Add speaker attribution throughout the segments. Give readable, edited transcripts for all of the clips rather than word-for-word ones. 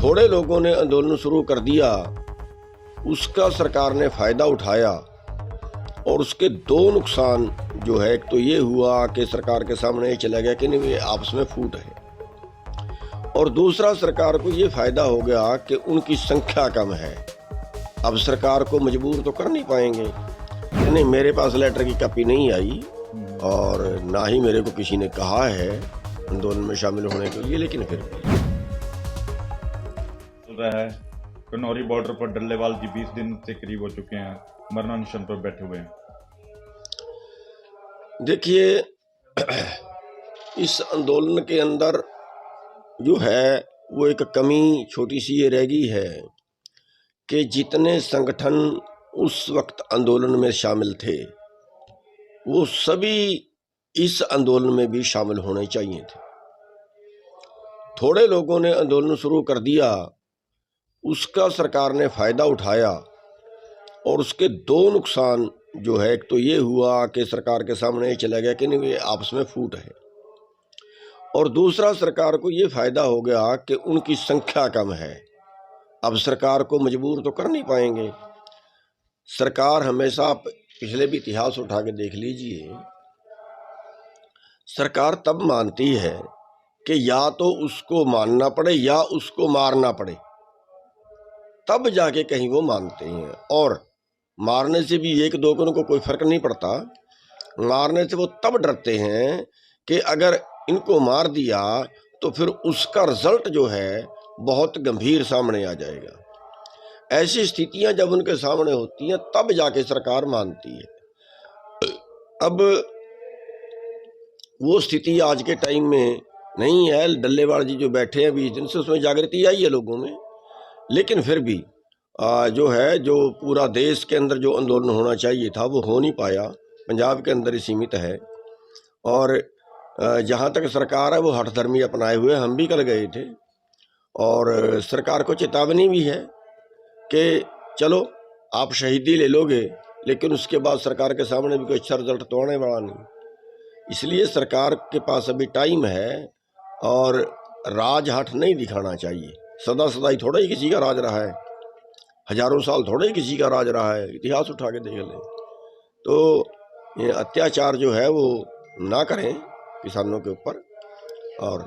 Speaker 1: थोड़े लोगों ने आंदोलन शुरू कर दिया, उसका सरकार ने फायदा उठाया और उसके दो नुकसान जो है, एक तो ये हुआ कि सरकार के सामने ये चला गया कि नहीं ये आपस में फूट है, और दूसरा सरकार को ये फायदा हो गया कि उनकी संख्या कम है। अब सरकार को मजबूर तो कर नहीं पाएंगे। नहीं, मेरे पास लेटर की कॉपी नहीं आई और ना ही मेरे को किसी ने कहा है आंदोलन में शामिल होने के लिए, लेकिन फिर भी
Speaker 2: चल रहा है। कनौरी बॉर्डर पर डल्लेवाल जी 20 दिन से करीब हो चुके हैं, मरणानशन पर बैठे हुए हैं।
Speaker 1: देखिए, इस आंदोलन के अंदर जो है वो एक कमी छोटी सी ये रह गई है कि जितने संगठन उस वक्त आंदोलन में शामिल थे वो सभी इस आंदोलन में भी शामिल होने चाहिए थे। थोड़े लोगों ने आंदोलन शुरू कर दिया, उसका सरकार ने फायदा उठाया और उसके दो नुकसान जो है, एक तो ये हुआ कि सरकार के सामने ये चला गया कि नहीं ये आपस में फूट है, और दूसरा सरकार को ये फायदा हो गया कि उनकी संख्या कम है। अब सरकार को मजबूर तो कर नहीं पाएंगे। सरकार हमेशा, पिछले भी इतिहास उठा के देख लीजिए, सरकार तब मानती है कि या तो उसको मानना पड़े या उसको मारना पड़े, तब जाके कहीं वो मानते हैं। और मारने से भी एक दो को उनको कोई फर्क नहीं पड़ता, मारने से वो तब डरते हैं कि अगर इनको मार दिया तो फिर उसका रिजल्ट जो है बहुत गंभीर सामने आ जाएगा। ऐसी स्थितियां जब उनके सामने होती हैं तब जाके सरकार मानती है। अब वो स्थिति आज के टाइम में नहीं है। डल्लेवाल जी जो बैठे हैं 20 दिन से, उसमें जागृति आई है लोगों में, लेकिन फिर भी जो है, जो पूरा देश के अंदर जो आंदोलन होना चाहिए था वो हो नहीं पाया, पंजाब के अंदर ही सीमित है। और जहाँ तक सरकार है वो हठधर्मी अपनाए हुए, हम भी कल गए थे और सरकार को चेतावनी भी है कि चलो आप शहीदी ले लोगे, लेकिन उसके बाद सरकार के सामने भी कोई अच्छा रिजल्ट तो आने वाला नहीं। इसलिए सरकार के पास अभी टाइम है और राजहठ नहीं दिखाना चाहिए। सदा सदा थोड़ा ही किसी का राज रहा है, हजारों साल थोड़ा ही किसी का राज रहा है, इतिहास उठा के देख लें। तो ये अत्याचार जो है वो ना करें किसानों के ऊपर, और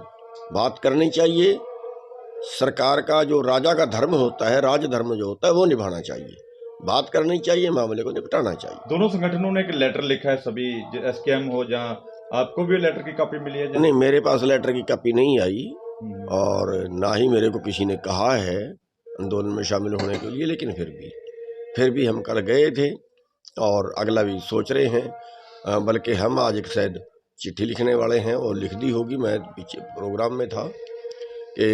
Speaker 1: बात करनी चाहिए। सरकार का जो राजा का धर्म होता है, राजधर्म जो होता है वो निभाना चाहिए, बात करनी चाहिए, मामले को निपटाना चाहिए।
Speaker 2: दोनों संगठनों ने एक लेटर लिखा है, सभी एसकेएम हो, जहां आपको भी लेटर की कॉपी मिली है?
Speaker 1: नहीं, मेरे पास लेटर की कॉपी नहीं आई और ना ही मेरे को किसी ने कहा है आंदोलन में शामिल होने के लिए, लेकिन फिर भी हम कल गए थे और अगला भी सोच रहे हैं। बल्कि हम आज एक शायद चिट्ठी लिखने वाले हैं और लिख दी होगी। मैं पीछे प्रोग्राम में था कि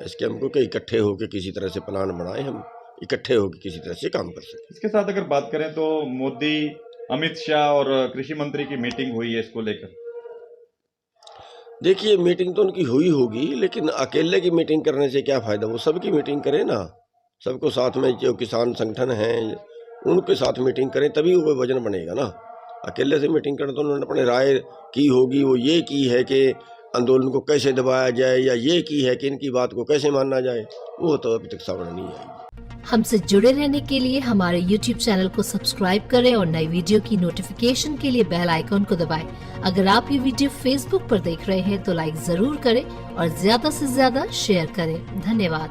Speaker 1: एसकेएम को कि इकट्ठे होकर किसी तरह से प्लान बनाए, हम इकट्ठे होकर किसी तरह से काम कर सकें।
Speaker 2: इसके साथ अगर बात करें तो मोदी, अमित शाह और कृषि मंत्री की मीटिंग हुई है इसको लेकर।
Speaker 1: देखिए, मीटिंग तो उनकी हुई होगी, लेकिन अकेले की मीटिंग करने से क्या फ़ायदा, वो सबकी मीटिंग करें ना, सबको साथ में, जो किसान संगठन हैं उनके साथ मीटिंग करें, तभी वो वजन बनेगा ना। अकेले से मीटिंग करें तो उन्होंने अपनी राय की होगी, वो ये की है कि आंदोलन को कैसे दबाया जाए, या ये की है कि इनकी बात को कैसे माना जाए, वो तो अभी तक सामने नहीं आई।
Speaker 3: हमसे जुड़े रहने के लिए हमारे YouTube चैनल को सब्सक्राइब करें और नई वीडियो की नोटिफिकेशन के लिए बेल आइकॉन को दबाएं। अगर आप ये वीडियो Facebook पर देख रहे हैं तो लाइक जरूर करें और ज्यादा से ज्यादा शेयर करें। धन्यवाद।